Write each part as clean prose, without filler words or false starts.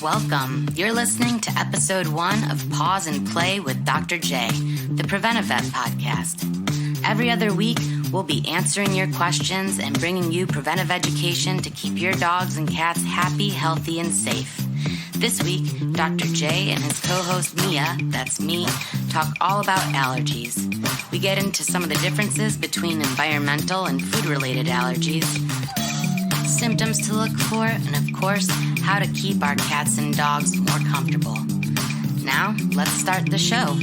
Welcome. You're listening to episode 1 of Pause and Play with Dr. J, the Preventive Vet podcast. Every other week, we'll be answering your questions and bringing you preventive education to keep your dogs and cats happy, healthy, and safe. This week, Dr. J and his co-host Mia, that's me, talk all about allergies. We get into some of the differences between environmental and food-related allergies, symptoms to look for, and of course, how to keep our cats and dogs more comfortable. Now, let's start the show.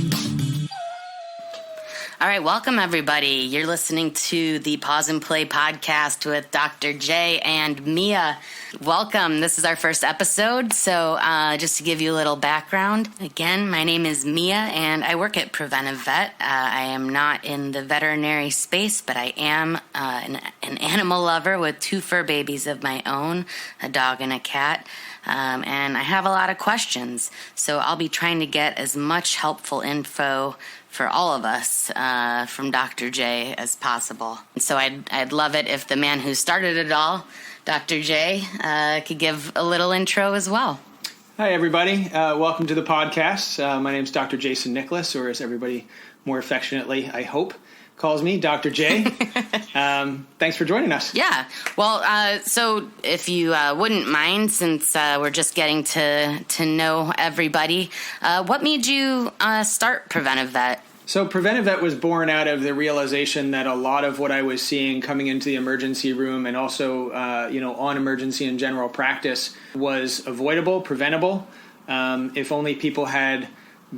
All right, welcome everybody. You're listening to the Pause and Play podcast with Dr. J and Mia. Welcome. This is our first episode. So just to give you a little background, again, my name is Mia and I work at Preventive Vet. I am not in the veterinary space, but I am an animal lover with 2 fur babies of my own, a dog and a cat. And I have a lot of questions. So I'll be trying to get as much helpful info for all of us from Dr. J as possible. So I'd love it if the man who started it all, Dr. J, could give a little intro as well. Hi, everybody. Welcome to the podcast. My name is Dr. Jason Nicholas, or as everybody more affectionately, I hope, calls me, Dr. J. Thanks for joining us. Yeah. Well, so if you wouldn't mind, since we're just getting to know everybody, what made you start Preventive Vet? So Preventive Vet was born out of the realization that a lot of what I was seeing coming into the emergency room and also, on emergency and general practice was avoidable, preventable, if only people had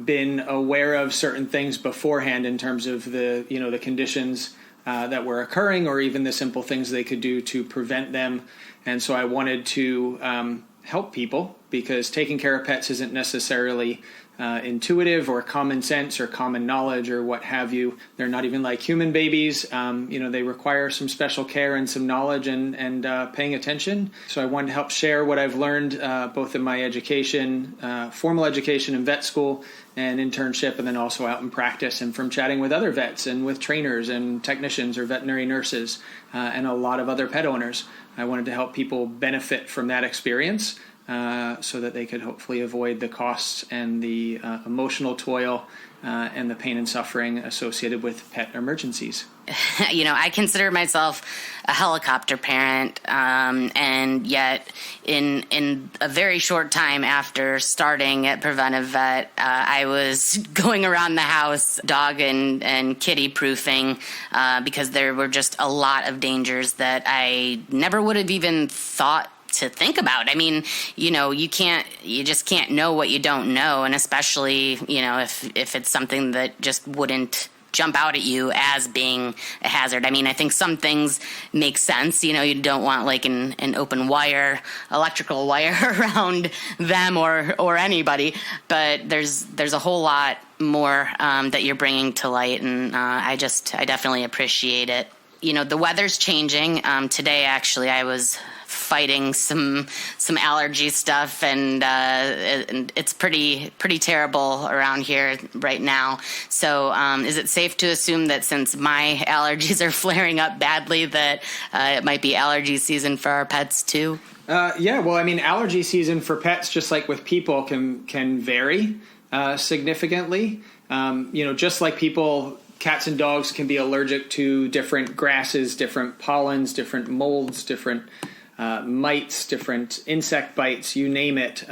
been aware of certain things beforehand in terms of the conditions that were occurring, or even the simple things they could do to prevent them. And so I wanted to help people, because taking care of pets isn't necessarily intuitive or common sense or common knowledge or what have you. They're not even like human babies. They require some special care and some knowledge and paying attention. So I wanted to help share what I've learned both in my education, formal education in vet school and internship, and then also out in practice and from chatting with other vets and with trainers and technicians or veterinary nurses and a lot of other pet owners. I wanted to help people benefit from that experience so that they could hopefully avoid the costs and the emotional toil and the pain and suffering associated with pet emergencies. I consider myself a helicopter parent, and yet in a very short time after starting at Preventive Vet, I was going around the house dog and kitty proofing because there were just a lot of dangers that I never would have even thought to think about. I mean, you just can't know what you don't know. And especially, if it's something that just wouldn't jump out at you as being a hazard. I mean, I think some things make sense. You don't want like an open wire, electrical wire around them or anybody, but there's a whole lot more that you're bringing to light. And I definitely appreciate it. The weather's changing. Today, actually, I was fighting some allergy stuff, and it's pretty terrible around here right now. So is it safe to assume that since my allergies are flaring up badly that it might be allergy season for our pets too? Yeah, well, I mean, allergy season for pets, just like with people, can vary significantly. Just like people, cats and dogs can be allergic to different grasses, different pollens, different molds, different mites, different insect bites, you name it.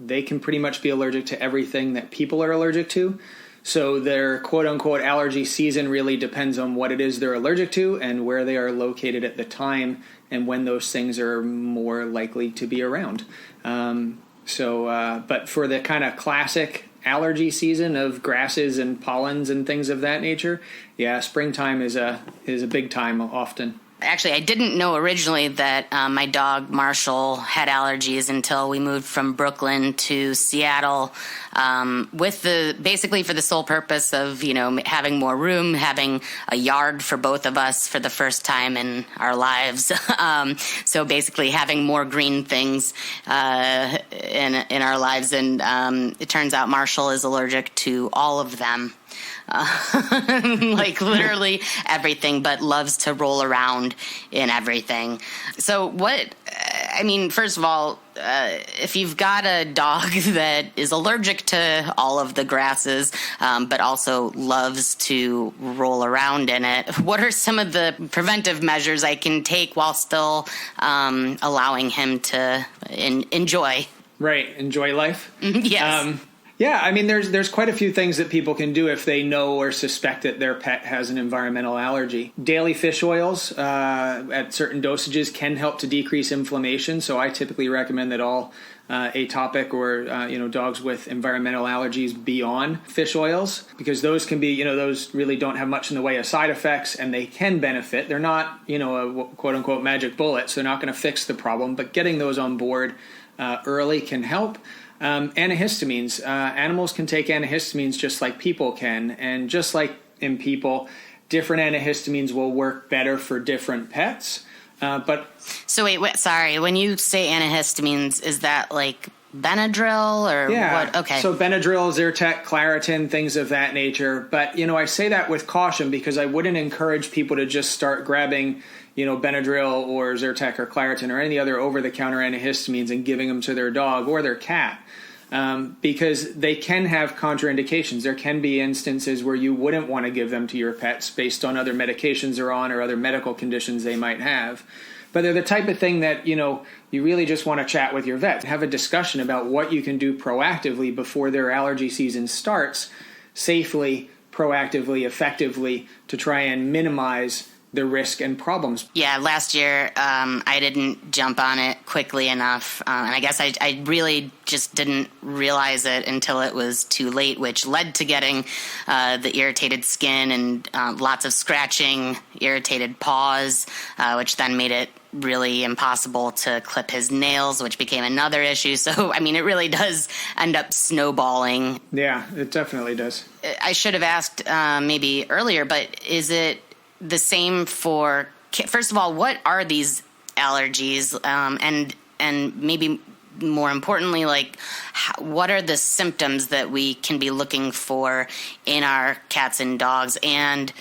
They can pretty much be allergic to everything that people are allergic to. So their quote-unquote allergy season really depends on what it is they're allergic to and where they are located at the time and when those things are more likely to be around. But for the kind of classic allergy season of grasses and pollens and things of that nature, yeah, springtime is a big time often. Actually, I didn't know originally that my dog Marshall had allergies until we moved from Brooklyn to Seattle, basically for the sole purpose of having more room, having a yard for both of us for the first time in our lives. So basically having more green things in our lives, and it turns out Marshall is allergic to all of them. Like literally everything, but loves to roll around in everything. So I mean, first of all, if you've got a dog that is allergic to all of the grasses, but also loves to roll around in it, what are some of the preventive measures I can take while still allowing him to enjoy? Right. Enjoy life. Yes. Yeah, I mean, there's quite a few things that people can do if they know or suspect that their pet has an environmental allergy. Daily fish oils at certain dosages can help to decrease inflammation. So I typically recommend that all atopic or dogs with environmental allergies be on fish oils, because those can be, those really don't have much in the way of side effects, and they can benefit. They're not, a quote unquote magic bullet, so they're not going to fix the problem, but getting those on board early can help. Antihistamines. Animals can take antihistamines just like people can. And just like in people, different antihistamines will work better for different pets. So wait, sorry. When you say antihistamines, is that like Benadryl or what? Okay. So Benadryl, Zyrtec, Claritin, things of that nature. But, I say that with caution because I wouldn't encourage people to just start grabbing Benadryl or Zyrtec or Claritin or any other over-the-counter antihistamines and giving them to their dog or their cat, because they can have contraindications. There can be instances where you wouldn't want to give them to your pets based on other medications they're on or other medical conditions they might have. But they're the type of thing that, you really just want to chat with your vet, have a discussion about what you can do proactively before their allergy season starts, safely, proactively, effectively, to try and minimize the risk and problems. Yeah, last year I didn't jump on it quickly enough, and I guess I really just didn't realize it until it was too late, which led to getting the irritated skin and lots of scratching, irritated paws, which then made it really impossible to clip his nails, which became another issue. So, I mean, it really does end up snowballing. Yeah, it definitely does. I should have asked maybe earlier, but is it the same for, first of all, what are these allergies? And maybe more importantly, like, what are the symptoms that we can be looking for in our cats and dogs? And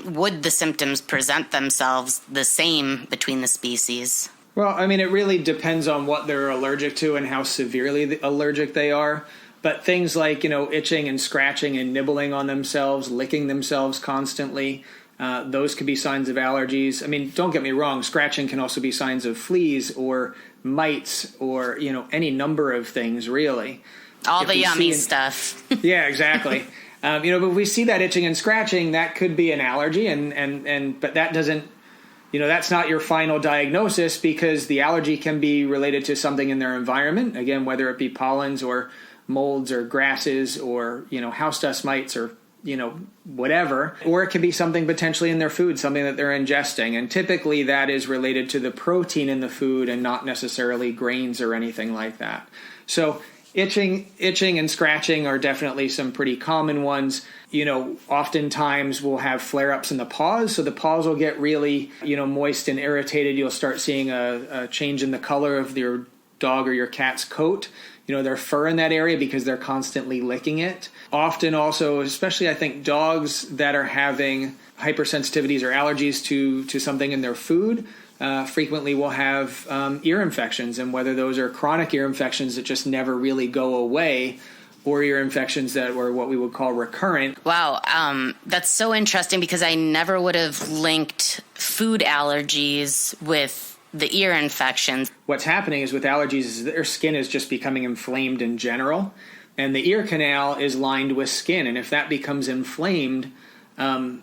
would the symptoms present themselves the same between the species? Well, I mean, it really depends on what they're allergic to and how severely allergic they are. But things like, itching and scratching and nibbling on themselves, licking themselves constantly, those could be signs of allergies. I mean, don't get me wrong, scratching can also be signs of fleas or mites or, any number of things, really. All the yummy stuff. Yeah, exactly. But if we see that itching and scratching, that could be an allergy, but that doesn't, that's not your final diagnosis, because the allergy can be related to something in their environment, again, whether it be pollens or molds or grasses or, house dust mites or, whatever, or it could be something potentially in their food, something that they're ingesting. And typically that is related to the protein in the food and not necessarily grains or anything like that. So itching and scratching are definitely some pretty common ones. Oftentimes we'll have flare-ups in the paws. So the paws will get really, moist and irritated. You'll start seeing a change in the color of your dog or your cat's coat, their fur in that area, because they're constantly licking it. Often also, especially I think dogs that are having hypersensitivities or allergies to something in their food, frequently will have ear infections, and whether those are chronic ear infections that just never really go away, or ear infections that were what we would call recurrent. Wow, that's so interesting, because I never would have linked food allergies with the ear infections. What's happening is with allergies is their skin is just becoming inflamed in general, and the ear canal is lined with skin, and if that becomes inflamed, one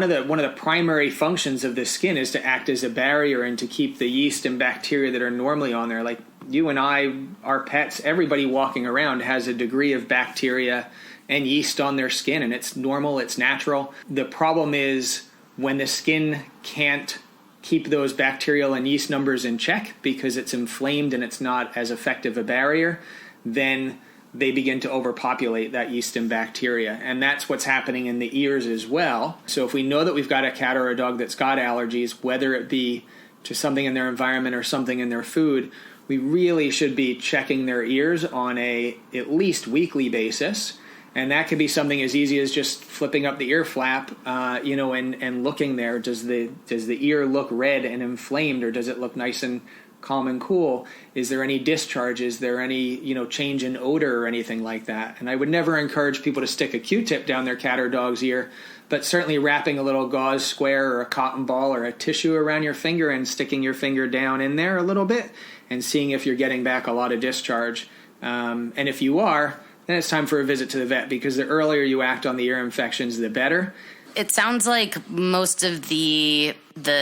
of the primary functions of the skin is to act as a barrier and to keep the yeast and bacteria that are normally on there. Like you and I, our pets, everybody walking around has a degree of bacteria and yeast on their skin, and it's normal, it's natural. The problem is when the skin can't keep those bacterial and yeast numbers in check because it's inflamed and it's not as effective a barrier, then they begin to overpopulate that yeast and bacteria. And that's what's happening in the ears as well. So if we know that we've got a cat or a dog that's got allergies, whether it be to something in their environment or something in their food, we really should be checking their ears on a at least weekly basis. And that could be something as easy as just flipping up the ear flap, and looking there. Does the ear look red and inflamed, or does it look nice and calm and cool? Is there any discharge? Is there any, change in odor or anything like that? And I would never encourage people to stick a Q-tip down their cat or dog's ear, but certainly wrapping a little gauze square or a cotton ball or a tissue around your finger and sticking your finger down in there a little bit and seeing if you're getting back a lot of discharge. And if you are, then it's time for a visit to the vet, because the earlier you act on the ear infections, the better. It sounds like most of the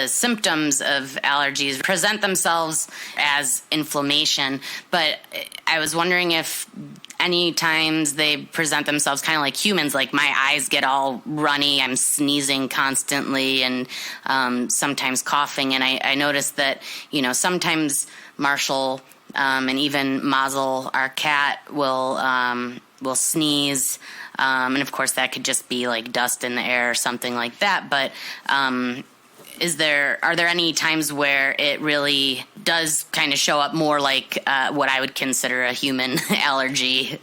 symptoms of allergies present themselves as inflammation, but I was wondering if any times they present themselves kind of like humans, like my eyes get all runny, I'm sneezing constantly, and sometimes coughing, and I noticed that, sometimes Marshall and even Mazel, our cat, will sneeze. And of course, that could just be like dust in the air or something like that. But are there any times where it really does kind of show up more like what I would consider a human allergy?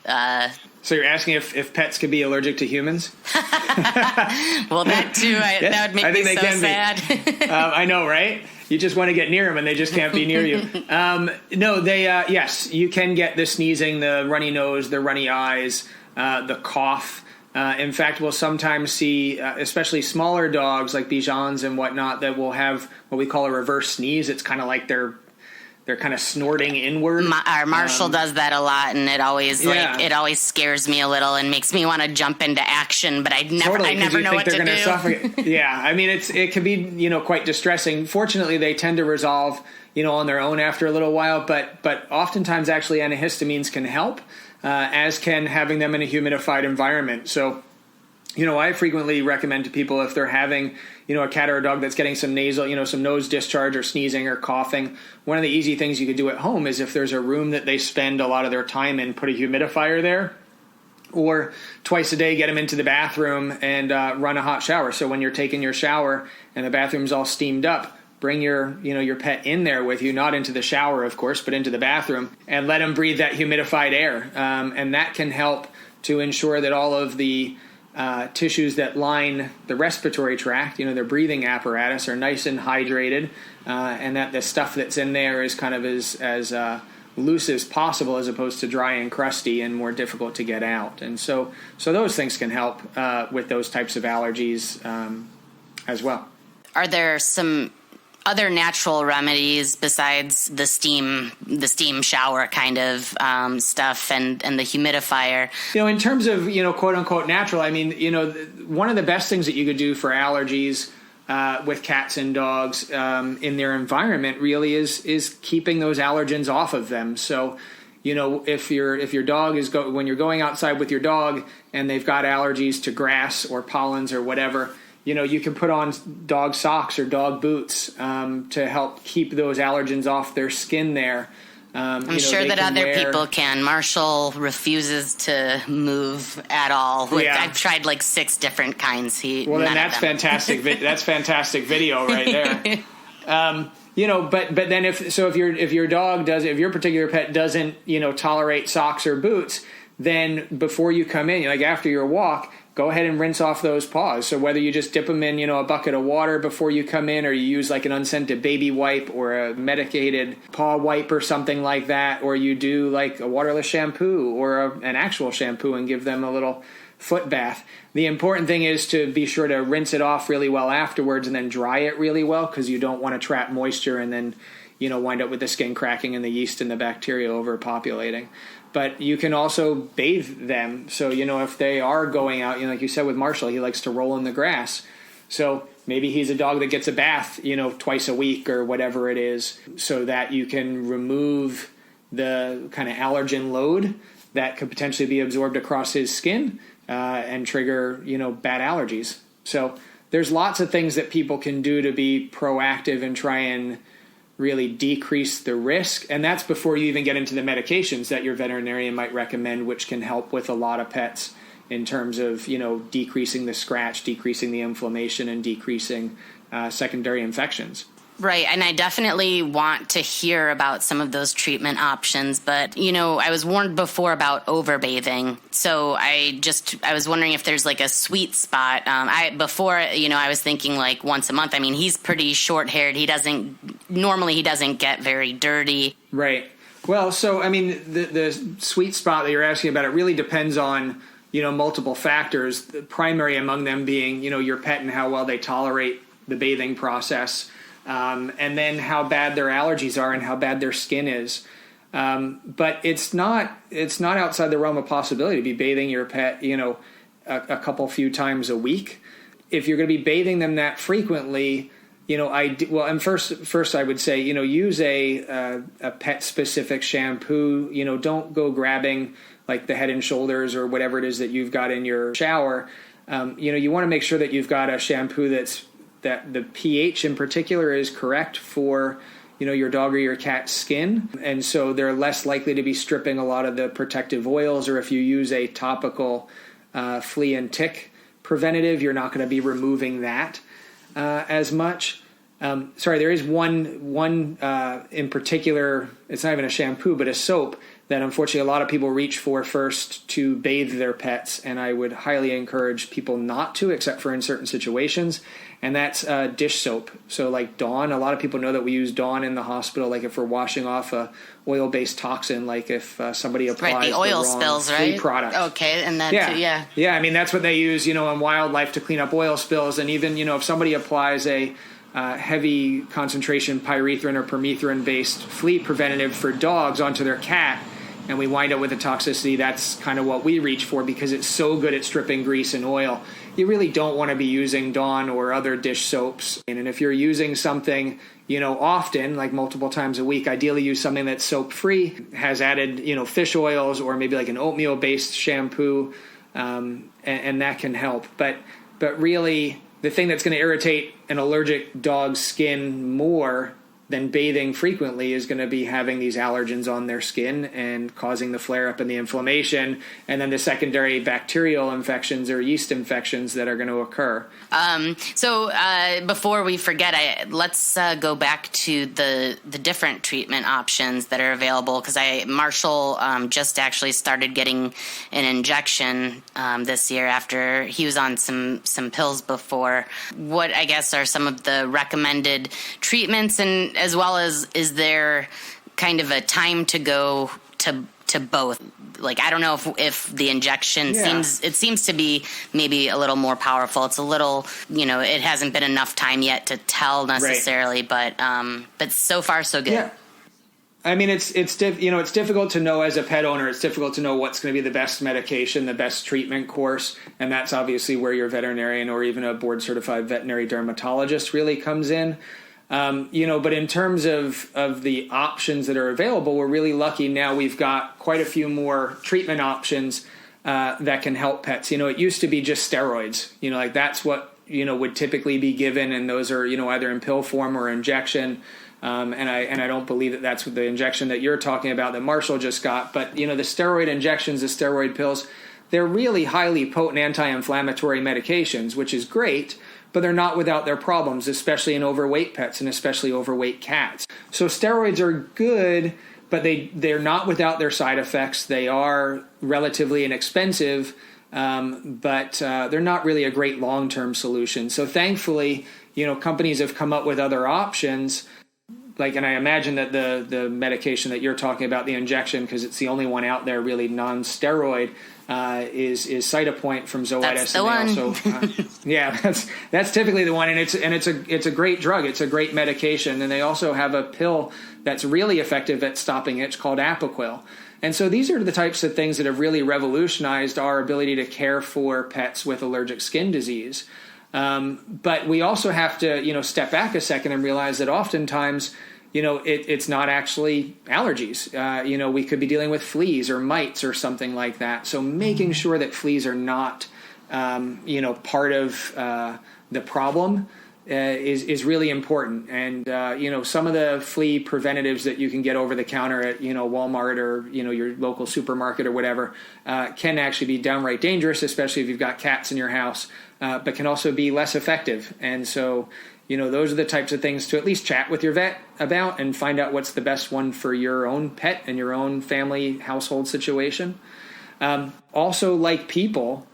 So you're asking if pets could be allergic to humans? Well, that too. Yes, that would make me so sad. I know, right? You just want to get near them, and they just can't be near you. No, they yes, you can get the sneezing, the runny nose, the runny eyes, the cough. In fact, we'll sometimes see, especially smaller dogs like Bijans and whatnot, that will have what we call a reverse sneeze. It's kind of like they're kind of snorting inward. Our Marshall does that a lot, and it always scares me a little and makes me want to jump into action, but I never know what to do. Suffocate. Yeah, I mean, it can be quite distressing. Fortunately, they tend to resolve on their own after a little while, but oftentimes actually antihistamines can help, as can having them in a humidified environment. So, I frequently recommend to people, if they're having, a cat or a dog that's getting some nasal, some nose discharge or sneezing or coughing, one of the easy things you could do at home is, if there's a room that they spend a lot of their time in, put a humidifier there, or twice a day get them into the bathroom and run a hot shower. So when you're taking your shower and the bathroom's all steamed up, bring your pet in there with you, not into the shower, of course, but into the bathroom, and let them breathe that humidified air. And that can help to ensure that all of the tissues that line the respiratory tract, their breathing apparatus, are nice and hydrated, and that the stuff that's in there is kind of as loose as possible, as opposed to dry and crusty and more difficult to get out. And so those things can help with those types of allergies as well. Are there some other natural remedies besides the steam shower kind of stuff and the humidifier? In terms of, quote unquote natural, I mean, one of the best things that you could do for allergies with cats and dogs in their environment really is keeping those allergens off of them. So, if your dog is when you're going outside with your dog and they've got allergies to grass or pollens or whatever, you can put on dog socks or dog boots to help keep those allergens off their skin there. I'm sure that other people can. Marshall refuses to move at all. I've tried like 6 different kinds. That's fantastic. That's fantastic video right there. But then if your particular pet doesn't tolerate socks or boots, then before you come in, like after your walk, go ahead and rinse off those paws. So whether you just dip them in, a bucket of water before you come in, or you use like an unscented baby wipe or a medicated paw wipe or something like that, or you do like a waterless shampoo or an actual shampoo and give them a little foot bath. The important thing is to be sure to rinse it off really well afterwards and then dry it really well, because you don't want to trap moisture and then, wind up with the skin cracking and the yeast and the bacteria overpopulating. But you can also bathe them. So, if they are going out, like you said with Marshall, he likes to roll in the grass. So maybe he's a dog that gets a bath, twice a week or whatever it is, so that you can remove the kind of allergen load that could potentially be absorbed across his skin and trigger, bad allergies. So there's lots of things that people can do to be proactive and try and really decrease the risk. And that's before you even get into the medications that your veterinarian might recommend, which can help with a lot of pets in terms of, decreasing the scratch, decreasing the inflammation, and decreasing secondary infections. Right. And I definitely want to hear about some of those treatment options. But, I was warned before about overbathing. So I was wondering if there's like a sweet spot. I was thinking like once a month. I mean, he's pretty short haired. He doesn't get very dirty. Right. Well, so, I mean, the sweet spot that you're asking about, it really depends on, multiple factors, the primary among them being, your pet and how well they tolerate the bathing process. And then how bad their allergies are and how bad their skin is. But it's not outside the realm of possibility to be bathing your pet, a few times a week. If you're going to be bathing them that frequently, first I would say, use a pet specific shampoo. Don't go grabbing like the Head and Shoulders or whatever it is that you've got in your shower. You want to make sure that you've got a shampoo that the pH in particular is correct for, your dog or your cat's skin. And so they're less likely to be stripping a lot of the protective oils, or if you use a topical flea and tick preventative, you're not going to be removing that as much. There is one in particular, it's not even a shampoo, but a soap that unfortunately a lot of people reach for first to bathe their pets, and I would highly encourage people not to, except for in certain situations, and that's dish soap. So like Dawn, a lot of people know that we use Dawn in the hospital, like if we're washing off a oil-based toxin, like if somebody applies the oil the wrong spills, flea right? product. Okay, and then yeah. I mean, that's what they use, in wildlife to clean up oil spills, and even if somebody applies a heavy concentration pyrethrin or permethrin-based flea preventative for dogs onto their cat, and we wind up with a toxicity, that's kind of what we reach for because it's so good at stripping grease and oil. You really don't want to be using Dawn or other dish soaps. And if you're using something, often, like multiple times a week, ideally use something that's soap-free, has added, fish oils or maybe like an oatmeal-based shampoo, and that can help. But really, the thing that's going to irritate an allergic dog's skin more than bathing frequently is going to be having these allergens on their skin and causing the flare-up and the inflammation, and then the secondary bacterial infections or yeast infections that are going to occur. So before we forget, let's go back to the different treatment options that are available, because Marshall just actually started getting an injection this year after he was on some pills before. What, I guess, are some of the recommended treatments, and as well as, is there kind of a time to go to both? Like, I don't know if the injection seems to be maybe a little more powerful. It's a little, it hasn't been enough time yet to tell necessarily, right. But so far so good. Yeah. I mean, it's difficult to know as a pet owner. It's difficult to know what's going to be the best medication, the best treatment course, and that's obviously where your veterinarian or even a board-certified veterinary dermatologist really comes in. But in terms of the options that are available, we're really lucky now. We've got quite a few more treatment options that can help pets. It used to be just steroids. Like that's what would typically be given, and those are either in pill form or injection. And I don't believe that that's the injection that you're talking about that Marshall just got. But the steroid injections, the steroid pills, they're really highly potent anti-inflammatory medications, which is great. But they're not without their problems, especially in overweight pets and especially overweight cats. So steroids are good, but they're not without their side effects. They are relatively inexpensive, but they're not really a great long-term solution. So thankfully, companies have come up with other options. And I imagine that the medication that you're talking about, the injection, because it's the only one out there really non-steroid, is Cytopoint from Zoetis. That's the one. Also, that's typically the one, and it's a great drug. It's a great medication, and they also have a pill that's really effective at stopping itch called Apoquel. And so these are the types of things that have really revolutionized our ability to care for pets with allergic skin disease. But we also have to, step back a second and realize that oftentimes, it's not actually allergies. We could be dealing with fleas or mites or something like that. So making sure that fleas are not, part of the problem is really important. And, some of the flea preventatives that you can get over the counter at, Walmart or, your local supermarket or whatever, can actually be downright dangerous, especially if you've got cats in your house, but can also be less effective. And so, those are the types of things to at least chat with your vet about and find out what's the best one for your own pet and your own family household situation. Also, like people,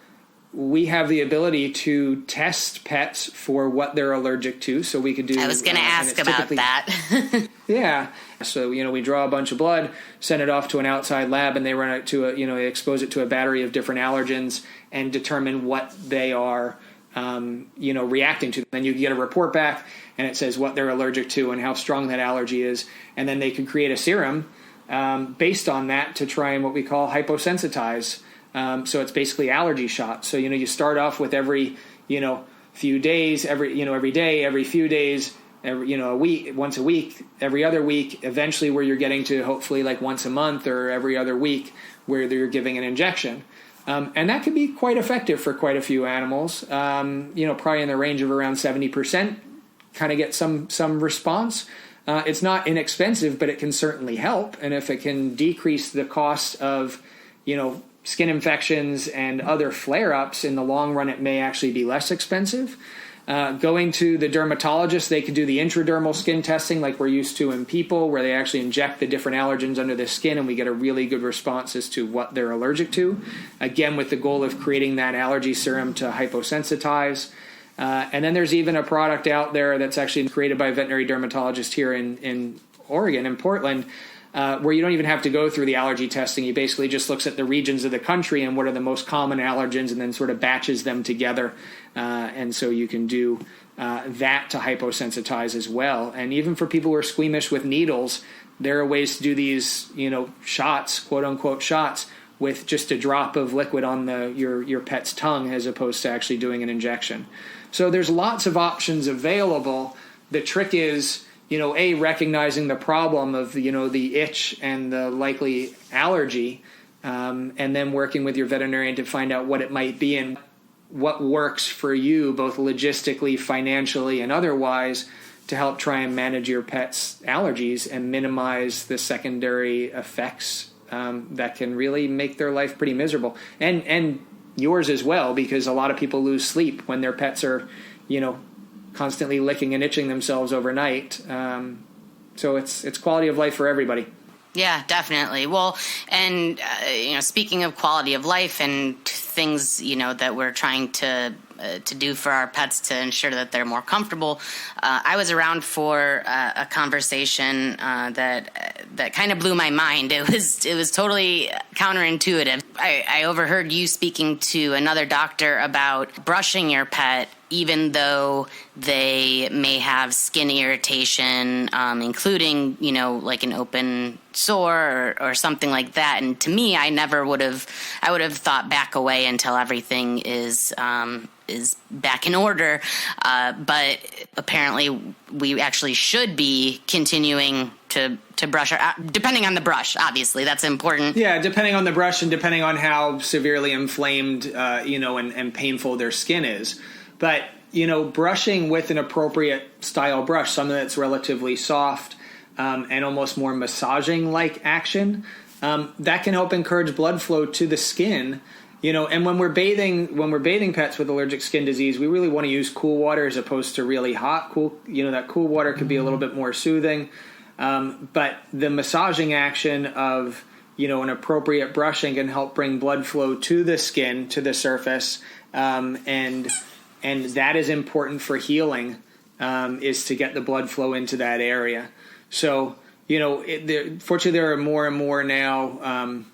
we have the ability to test pets for what they're allergic to. So we could do. I was going to ask about that. Yeah. So, we draw a bunch of blood, send it off to an outside lab, and they run it to expose it to a battery of different allergens and determine what they are, reacting to. Then you get a report back and it says what they're allergic to and how strong that allergy is. And then they can create a serum based on that to try and what we call hyposensitize. So it's basically allergy shots. So, you start off with every, few days, every day, every few days, a week, once a week, every other week, eventually where you're getting to hopefully like once a month or every other week where you're giving an injection. And that can be quite effective for quite a few animals, probably in the range of around 70%, kind of get some response. It's not inexpensive, but it can certainly help. And if it can decrease the cost of, skin infections and other flare-ups in the long run, it may actually be less expensive. Going to the dermatologist, they can do the intradermal skin testing like we're used to in people, where they actually inject the different allergens under the skin, and we get a really good response as to what they're allergic to. Again, with the goal of creating that allergy serum to hyposensitize. And then there's even a product out there that's actually created by a veterinary dermatologist here in Oregon, in Portland, where you don't even have to go through the allergy testing. He basically just looks at the regions of the country and what are the most common allergens and then sort of batches them together. And so you can do that to hyposensitize as well. And even for people who are squeamish with needles, there are ways to do these, shots, quote unquote shots, with just a drop of liquid on your pet's tongue as opposed to actually doing an injection. So there's lots of options available. The trick is, recognizing the problem of, the itch and the likely allergy, and then working with your veterinarian to find out what it might be and what works for you, both logistically, financially, and otherwise, to help try and manage your pet's allergies and minimize the secondary effects that can really make their life pretty miserable. And yours as well, because a lot of people lose sleep when their pets are, constantly licking and itching themselves overnight. So it's quality of life for everybody. Yeah, definitely. Well, and, speaking of quality of life and things, that we're trying to do for our pets to ensure that they're more comfortable, I was around for a conversation that kind of blew my mind. It was totally counterintuitive. I overheard you speaking to another doctor about brushing your pet even though they may have skin irritation, including, like an open sore or something like that. And to me, I would have thought back away until everything is back in order. But apparently we actually should be continuing to brush depending on the brush, obviously that's important. Yeah, depending on the brush and depending on how severely inflamed, and painful their skin is. But, brushing with an appropriate style brush, something that's relatively soft and almost more massaging-like action, that can help encourage blood flow to the skin. And when we're bathing pets with allergic skin disease, we really want to use cool water as opposed to really hot. That cool water could be a little bit more soothing. But the massaging action of, an appropriate brushing can help bring blood flow to the skin, to the surface, and that is important for healing, is to get the blood flow into that area. So, fortunately, there are more and more now,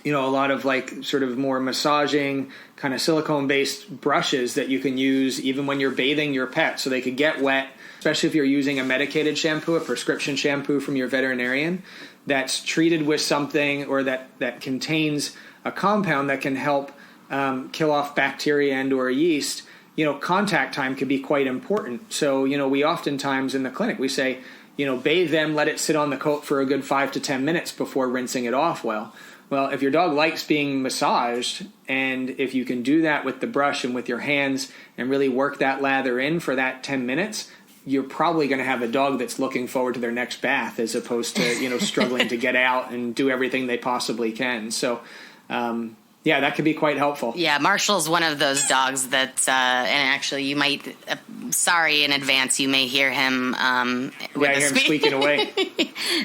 a lot of sort of more massaging kind of silicone-based brushes that you can use even when you're bathing your pet so they could get wet, especially if you're using a medicated shampoo, a prescription shampoo from your veterinarian that's treated with something or that contains a compound that can help kill off bacteria and or yeast. Contact time can be quite important. So, we oftentimes in the clinic, we say, bathe them, let it sit on the coat for a good 5 to 10 minutes before rinsing it off well. Well, if your dog likes being massaged, and if you can do that with the brush and with your hands and really work that lather in for that 10 minutes, you're probably going to have a dog that's looking forward to their next bath as opposed to, struggling to get out and do everything they possibly can. So, Yeah, that could be quite helpful. Yeah, Marshall's one of those dogs that, and actually you might, sorry in advance, you may hear him with I hear him squeaking away.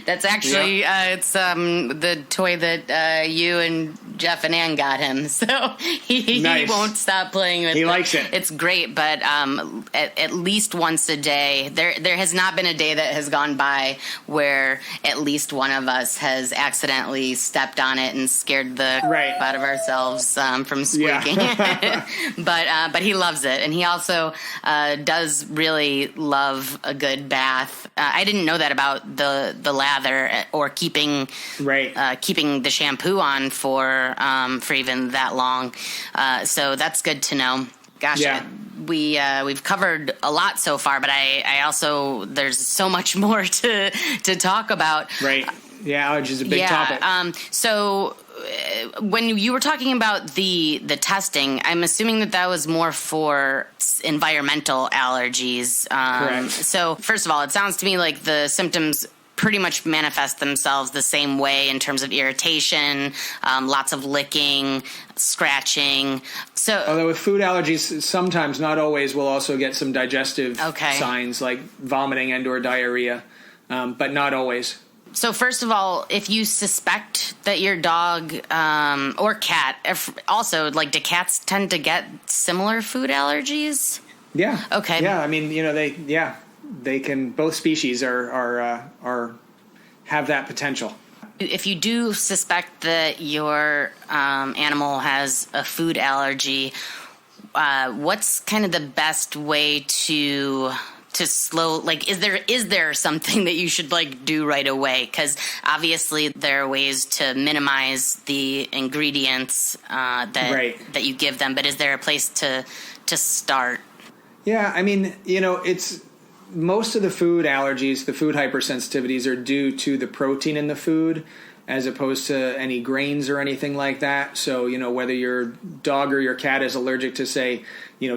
That's actually, it's the toy that you and Jeff and Ann got him. So he won't stop playing with it. He likes it. It's great, but at least once a day, there has not been a day that has gone by where at least one of us has accidentally stepped on it and scared the crap out of ourselves from squeaking. Yeah. But he loves it, and he also does really love a good bath. I didn't know that about the lather or keeping the shampoo on for even that long. So that's good to know. Gosh, yeah. We've covered a lot so far, but I also, there's so much more to talk about. Right. Yeah, allergy is a big topic. So when you were talking about the testing, I'm assuming that was more for environmental allergies. Correct. So first of all, it sounds to me like the symptoms pretty much manifest themselves the same way in terms of irritation, lots of licking, scratching. So, although with food allergies, sometimes, not always, we'll also get some digestive signs like vomiting and/or diarrhea, but not always. So first of all, if you suspect that your dog or cat, also, like, do cats tend to get similar food allergies? Yeah. Okay. Yeah, I mean, they can. Both species are have that potential. If you do suspect that your animal has a food allergy, what's kind of the best way to slow, like, is there something that you should, like, do right away? Because obviously there are ways to minimize the ingredients that you give them, but is there a place to start? Yeah, I mean, it's most of the food allergies, the food hypersensitivities, are due to the protein in the food as opposed to any grains or anything like that. So, whether your dog or your cat is allergic to, say,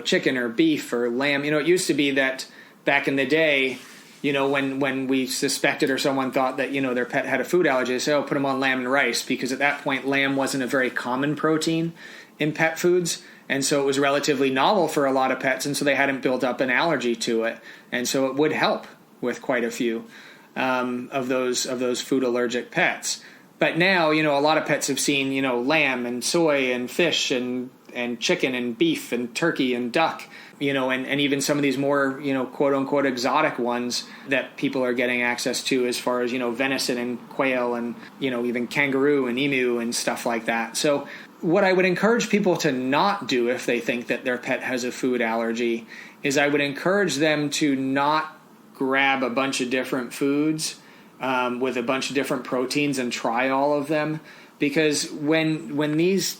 chicken or beef or lamb, it used to be that back in the day, when we suspected or someone thought that, their pet had a food allergy, they say, put them on lamb and rice, because at that point, lamb wasn't a very common protein in pet foods. And so it was relatively novel for a lot of pets, and so they hadn't built up an allergy to it. And so it would help with quite a few of those food allergic pets. But now, a lot of pets have seen, lamb and soy and fish and chicken and beef and turkey and duck, and even some of these more, quote unquote exotic ones that people are getting access to, as far as, venison and quail and, even kangaroo and emu and stuff like that. So what I would encourage people to not do if they think that their pet has a food allergy is I would encourage them to not grab a bunch of different foods with a bunch of different proteins and try all of them. Because when these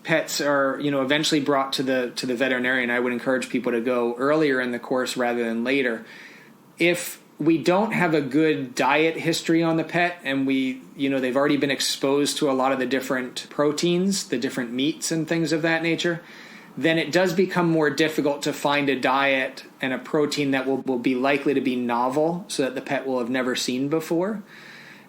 pets are, eventually brought to the veterinarian, I would encourage people to go earlier in the course rather than later. If we don't have a good diet history on the pet, and they've already been exposed to a lot of the different proteins, the different meats and things of that nature, then it does become more difficult to find a diet and a protein that will be likely to be novel, so that the pet will have never seen before.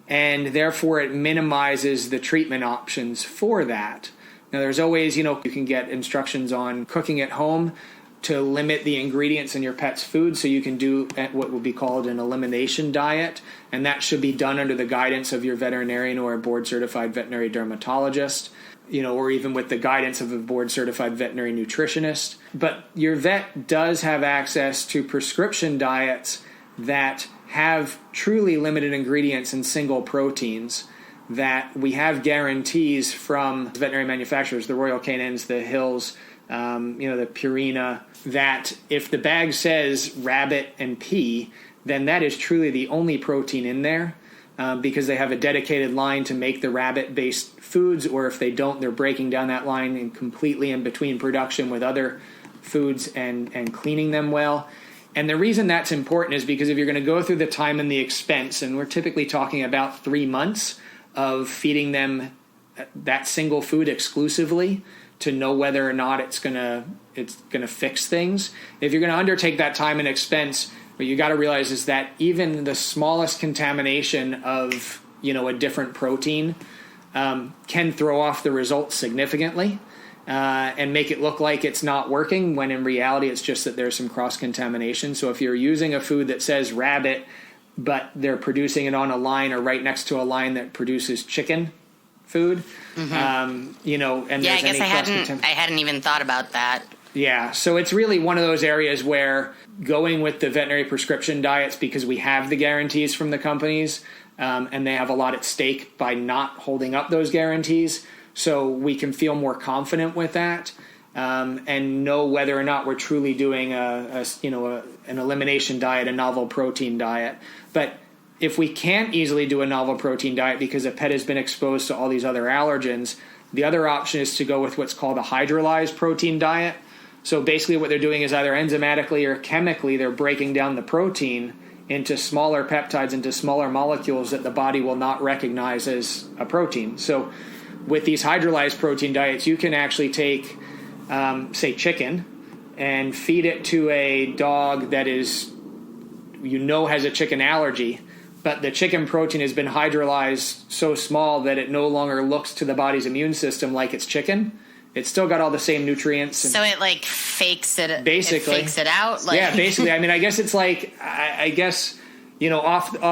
And therefore it minimizes the treatment options for that. Now, there's always, you can get instructions on cooking at home to limit the ingredients in your pet's food, so you can do what would be called an elimination diet, and that should be done under the guidance of your veterinarian or a board-certified veterinary dermatologist, or even with the guidance of a board-certified veterinary nutritionist. But your vet does have access to prescription diets that have truly limited ingredients and single proteins, that we have guarantees from veterinary manufacturers, the Royal Canins, the Hills, the Purina, that if the bag says rabbit and pea, then that is truly the only protein in there, because they have a dedicated line to make the rabbit-based foods, or if they don't, they're breaking down that line and completely in between production with other foods and cleaning them well. And the reason that's important is because if you're going to go through the time and the expense, and we're typically talking about 3 months of feeding them that single food exclusively to know whether or not it's gonna fix things. If you're going to undertake that time and expense, what you got to realize is that even the smallest contamination of a different protein can throw off the results significantly and make it look like it's not working, when in reality it's just that there's some cross-contamination. So if you're using a food that says rabbit, but they're producing it on a line or right next to a line that produces chicken food, and I guess I hadn't even thought about that. Yeah, so it's really one of those areas where going with the veterinary prescription diets, because we have the guarantees from the companies, and they have a lot at stake by not holding up those guarantees, so we can feel more confident with that, and know whether or not we're truly doing an elimination diet, a novel protein diet. But if we can't easily do a novel protein diet because a pet has been exposed to all these other allergens, the other option is to go with what's called a hydrolyzed protein diet. So basically what they're doing is either enzymatically or chemically, they're breaking down the protein into smaller peptides, into smaller molecules that the body will not recognize as a protein. So with these hydrolyzed protein diets, you can actually take, say, chicken and feed it to a dog that is, has a chicken allergy, but the chicken protein has been hydrolyzed so small that it no longer looks to the body's immune system like it's chicken. It's still got all the same nutrients. So it fakes it. Basically, it fakes it out. Yeah, basically. I mean, I guess it's like off.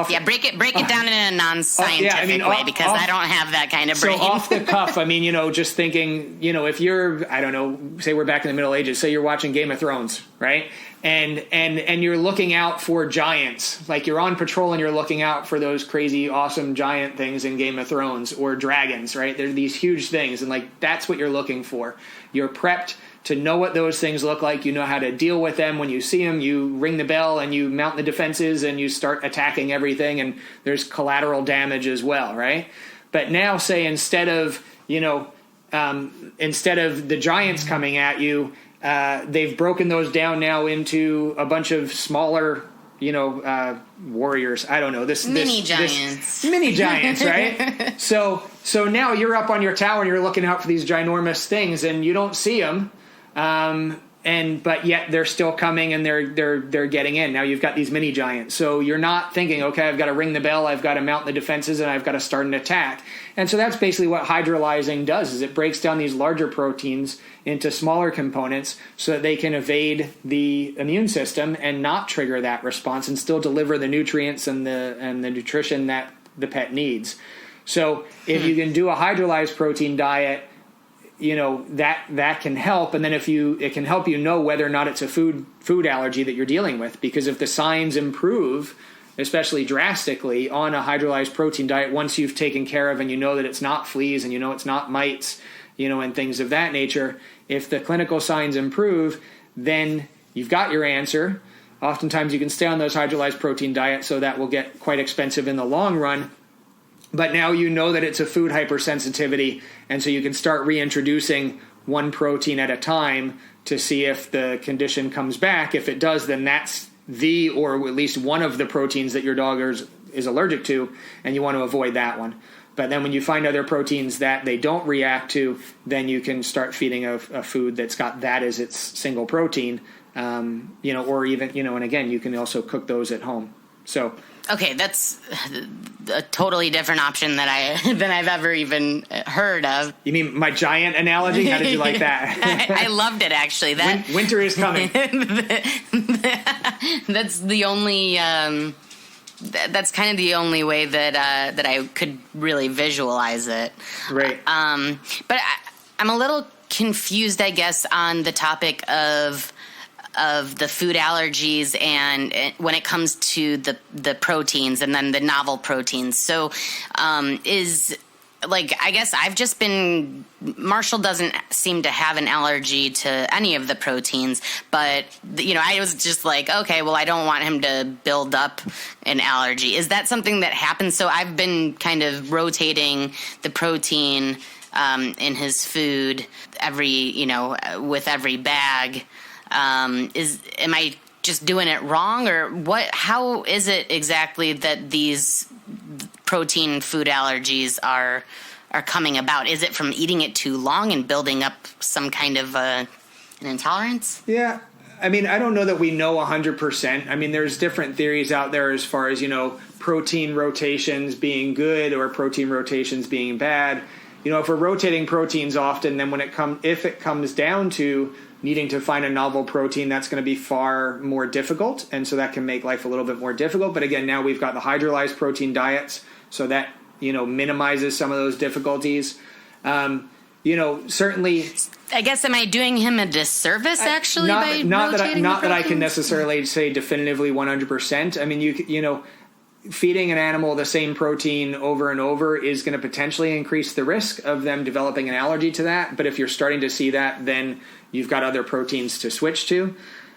Yeah, break it down in a non-scientific way, because I don't have that kind of brain. So off the cuff, I mean, just thinking, if you're, I don't know, say we're back in the Middle Ages, say you're watching Game of Thrones, right? And you're looking out for giants, like you're on patrol and you're looking out for those crazy, awesome giant things in Game of Thrones, or dragons, right? They're these huge things, and that's what you're looking for. You're prepped to know what those things look like. You know how to deal with them. When you see them, you ring the bell and you mount the defenses and you start attacking everything, and there's collateral damage as well, right? But now, say instead of the giants coming at you, they've broken those down now into a bunch of smaller, warriors. I don't know, mini giants, right? So now you're up on your tower and you're looking out for these ginormous things, and you don't see them, but yet they're still coming and they're getting in. Now you've got these mini giants, so you're not thinking, okay, I've got to ring the bell, I've got to mount the defenses, and I've got to start an attack. And so that's basically what hydrolyzing does, is it breaks down these larger proteins into smaller components so that they can evade the immune system and not trigger that response, and still deliver the nutrients and the nutrition that the pet needs. So if you can do a hydrolyzed protein diet, that can help. And then it can help know whether or not it's a food allergy that you're dealing with, because if the signs improve, especially drastically, on a hydrolyzed protein diet, once you've taken care of and that it's not fleas and it's not mites, and things of that nature, if the clinical signs improve, then you've got your answer. Oftentimes you can stay on those hydrolyzed protein diets, so that will get quite expensive in the long run. But now that it's a food hypersensitivity, and so you can start reintroducing one protein at a time to see if the condition comes back. If it does, then that's or at least one of the proteins that your dog is allergic to, and you want to avoid that one. But then when you find other proteins that they don't react to, then you can start feeding a food that's got that as its single protein, or even, and again, you can also cook those at home. So. Okay, that's a totally different option than I've ever even heard of. You mean my giant analogy? How did you like that? I loved it, actually. Winter is coming. That's the only. That's kind of the only way that I could really visualize it. Right. But I'm a little confused, I guess, on the topic of the food allergies and when it comes to the proteins and then the novel proteins. So I guess I've just been, Marshall doesn't seem to have an allergy to any of the proteins, but I was just like, okay, well, I don't want him to build up an allergy. Is that something that happens? So I've been kind of rotating the protein in his food with every bag. Am I just doing it wrong, or what? How is it exactly that these protein food allergies are coming about? Is it from eating it too long and building up some kind of an intolerance? Yeah. I mean, I don't know that we know 100%. I mean, there's different theories out there as far as, protein rotations being good or protein rotations being bad. if we're rotating proteins often, then if it comes down to needing to find a novel protein, that's going to be far more difficult. And so that can make life a little bit more difficult. But again, now we've got the hydrolyzed protein diets. So that, minimizes some of those difficulties. Certainly, I guess, am I doing him a disservice actually by rotating not the that I can proteins? necessarily say definitively 100%. I mean, feeding an animal the same protein over and over is going to potentially increase the risk of them developing an allergy to that. But if you're starting to see that, then you've got other proteins to switch to.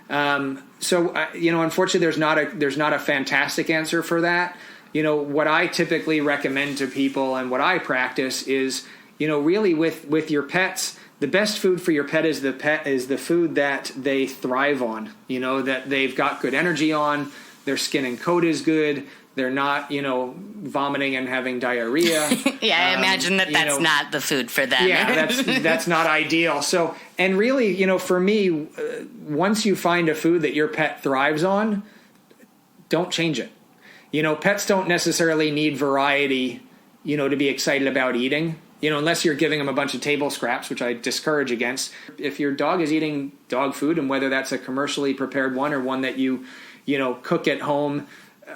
Unfortunately, there's not a fantastic answer for that. What I typically recommend to people and what I practice is, really with your pets, the best food for your pet is the food that they thrive on, that they've got good energy on, their skin and coat is good, they're not, vomiting and having diarrhea. Yeah, I imagine that's not the food for them. Yeah, that's not ideal. So, and really, for me, once you find a food that your pet thrives on, don't change it. Pets don't necessarily need variety, to be excited about eating. Unless you're giving them a bunch of table scraps, which I discourage against. If your dog is eating dog food, and whether that's a commercially prepared one or one that you cook at home,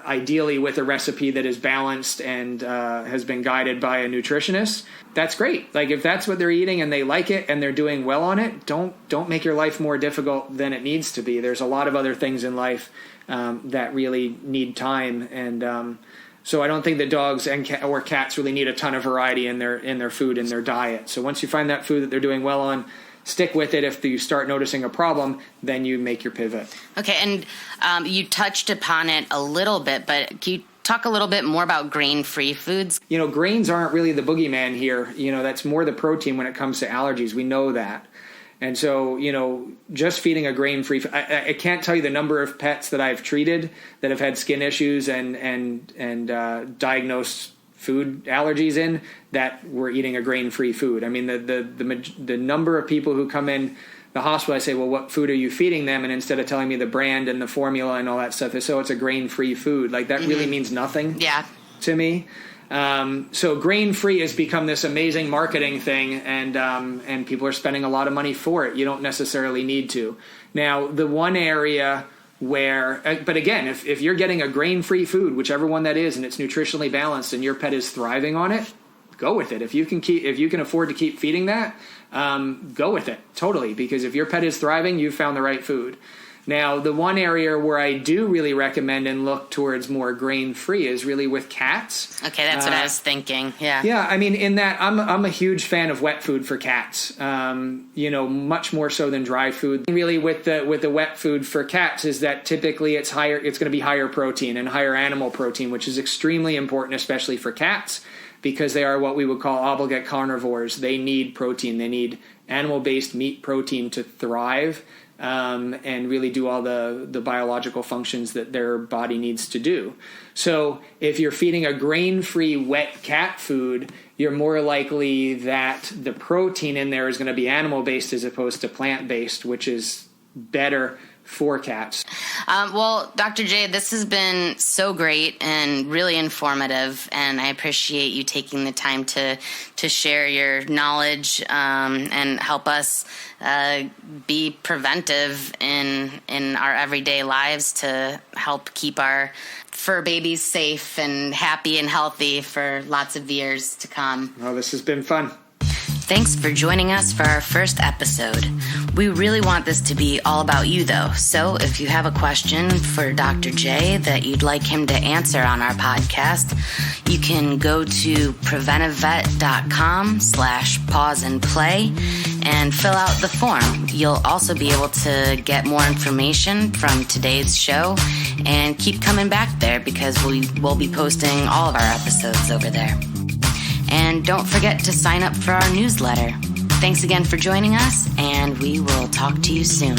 ideally with a recipe that is balanced and has been guided by a nutritionist, that's great. Like if that's what they're eating and they like it and they're doing well on it, don't make your life more difficult than it needs to be. There's a lot of other things in life that really need time, and so I don't think that dogs or cats really need a ton of variety in their food and their diet. So once you find that food that they're doing well on, stick with it. If you start noticing a problem, then you make your pivot. Okay, and you touched upon it a little bit, but can you talk a little bit more about grain-free foods? Grains aren't really the boogeyman here. That's more the protein when it comes to allergies. We know that. And so, just feeding a grain-free, I can't tell you the number of pets that I've treated that have had skin issues and diagnosed food allergies in that were eating a grain-free food. I mean, the number of people who come in the hospital, I say, well, what food are you feeding them? And instead of telling me the brand and the formula and all that stuff, it's a grain-free food. Like that really means nothing to me. So grain-free has become this amazing marketing thing, and people are spending a lot of money for it. You don't necessarily need to. Now, the one area where, but again, if you're getting a grain-free food, whichever one that is, and it's nutritionally balanced and your pet is thriving on it, go with it. If you can afford to keep feeding that, go with it totally, because if your pet is thriving, you've found the right food. Now, the one area where I do really recommend and look towards more grain-free is really with cats. Okay, that's what I was thinking. Yeah. Yeah, I mean, in that I'm a huge fan of wet food for cats. Much more so than dry food. Really, with the wet food for cats is that typically it's higher. It's going to be higher protein and higher animal protein, which is extremely important, especially for cats, because they are what we would call obligate carnivores. They need protein. They need animal-based meat protein to thrive. And really do all the biological functions that their body needs to do. So if you're feeding a grain-free wet cat food, you're more likely that the protein in there is going to be animal-based as opposed to plant-based, which is better for cats. Well, Dr. J, this has been so great and really informative, and I appreciate you taking the time to share your knowledge and help us be preventive in our everyday lives to help keep our fur babies safe and happy and healthy for lots of years to come. Well, this has been fun. Thanks for joining us for our first episode. We really want this to be all about you, though. So if you have a question for Dr. J that you'd like him to answer on our podcast, you can go to preventivevet.com/pause-and-play and fill out the form. You'll also be able to get more information from today's show and keep coming back there because we'll be posting all of our episodes over there. And don't forget to sign up for our newsletter. Thanks again for joining us, and we will talk to you soon.